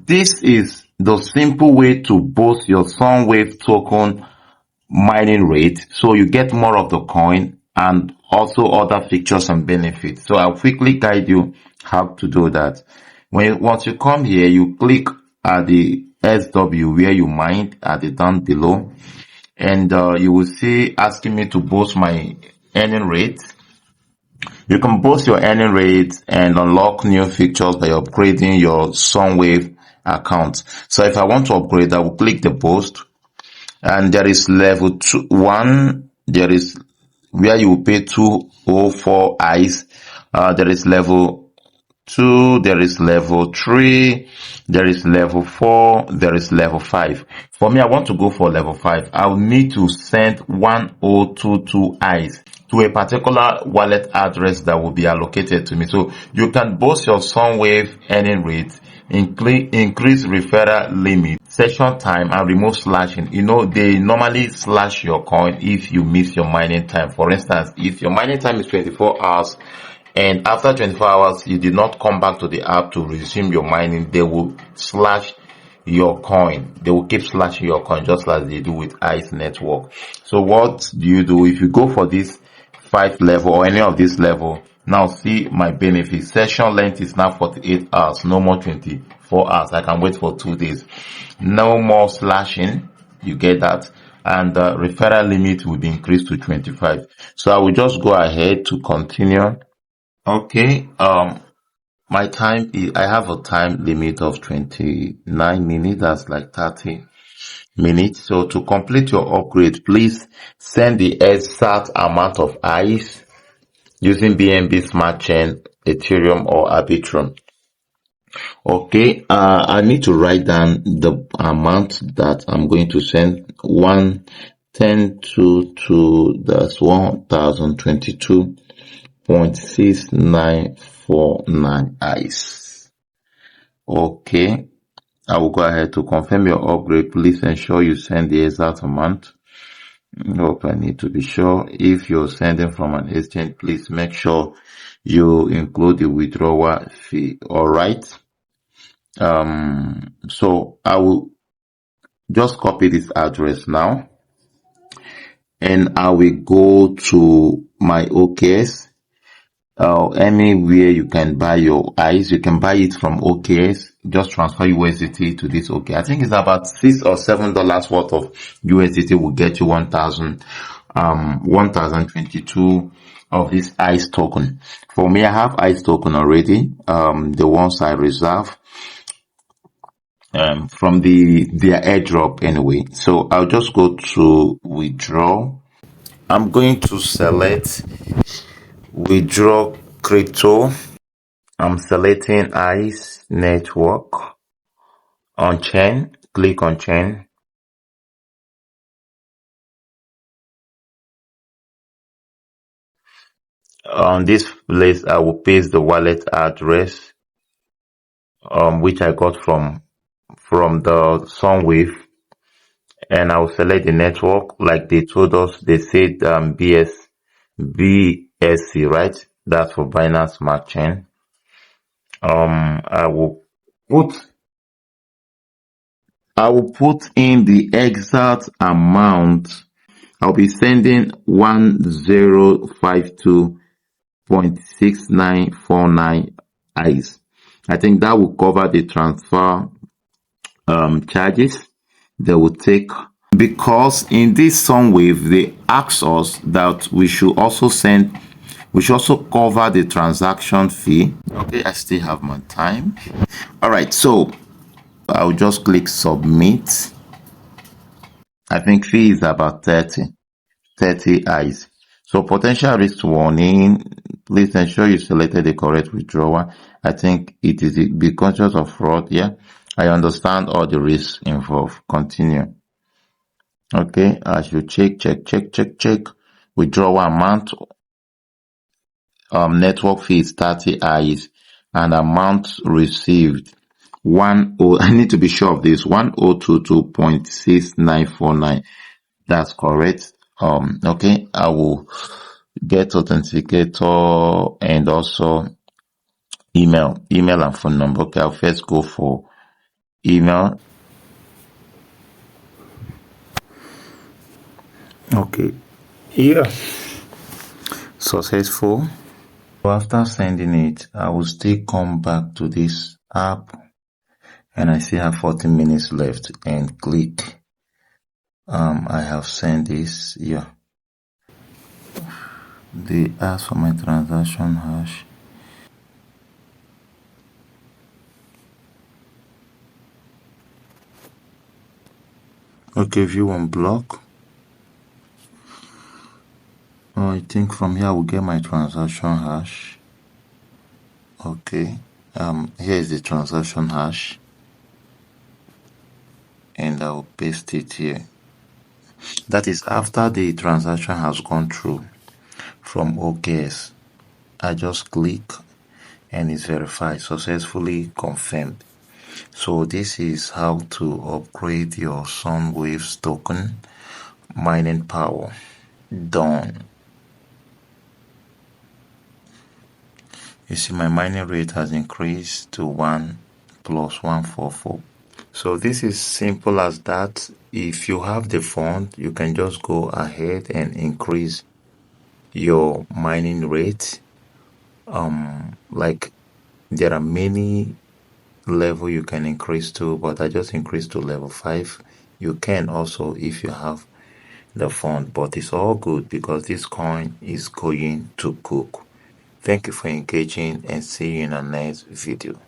this is the simple way to boost your Sunwave token mining rate, so you get more of the coin and also other features and benefits. So I'll quickly guide you how to do that. Once you come here, you click at the SW where you mined at the down below, and you will see asking me to boost my earning rate. You can boost your earning rate and unlock new features by upgrading your Sunwave account. So if I want to upgrade, I will click the boost, and there is level 1, there is where you will pay 204 eyes. There is level 2, there is level 3, there is level 4, there is level 5. For me, I want to go for level 5. I'll need to send 1022 eyes to a particular wallet address that will be allocated to me. So you can boost your Sunwave earning rate, increase referral limit, session time, and remove slashing. You know, they normally slash your coin if you miss your mining time. For instance, if your mining time is 24 hours and after 24 hours you did not come back to the app to resume your mining, they will slash your coin. They will keep slashing your coin just like they do with ICE network. So what do you do if you go for this 5 level or any of this level? Now see my benefits. Session length is now 48 hours, no more 24 hours. I can wait for 2 days. No more slashing, you get that. And the referral limit will be increased to 25. So I will just go ahead to continue. Okay, my time is, I have a time limit of 29 minutes. That's like 30 minutes. So to complete your upgrade, please send the exact amount of eyes using BNB Smart Chain, Ethereum, or Arbitrum. Okay, I need to write down the amount that I'm going to send. 11022, that's 1022.6949 eyes. Okay, I will go ahead to confirm your upgrade. Please ensure you send the exact amount. Hope I need to be sure. If you're sending from an exchange, please make sure you include the withdrawal fee. All right. So I will just copy this address now, and I will go to my OKS. Anywhere you can buy your eyes, you can buy it from OKS. Just transfer USDT to this OK. I think it's about $6 or $7 worth of USDT will get you 1022 of this ICE token. For me, I have ICE token already. The ones I reserve from their airdrop anyway. So I'll just go to withdraw. I'm going to select withdraw crypto. I'm selecting ICE network on chain. Click on chain. On this place, I will paste the wallet address, which I got from the Sunwave, and I will select the network like they told us. They said BSC, right? That's for Binance Smart Chain. I will put in the exact amount. I'll be sending 1052.6949 eyes. I think that will cover the transfer charges they will take, because in this Sunwave they asked us that we should also cover the transaction fee. Okay, I still have my time. All right, so I'll just click submit. I think fee is about 30 eyes. So potential risk warning, please ensure you selected the correct withdrawal. I think it is, be conscious of fraud. Yeah, I understand all the risks involved. Continue. Okay, I should check. Withdrawal amount, network fee is 30 eyes, and amount received I need to be sure of this, 1022.6949. That's correct. Okay, I will get authenticator and also email and phone number. Okay, I'll first go for email. Okay, yeah, successful. So after sending it, I will still come back to this app and I still have 14 minutes left and click I have sent this. Yeah, they ask for my transaction hash. Okay, view on block. Oh, I think from here I will get my transaction hash. Okay, here is the transaction hash and I will paste it here. That is after the transaction has gone through from OKS. I just click and it's verified, successfully confirmed. So this is how to upgrade your Sunwaves token mining power. Done. You see my mining rate has increased to 1 plus 144. So this is simple as that. If you have the fund, you can just go ahead and increase your mining rate. Like there are many level you can increase to, but I just increased to level 5. You can also if you have the fund, but it's all good because this coin is going to cook. Thank you for engaging and see you in the next video.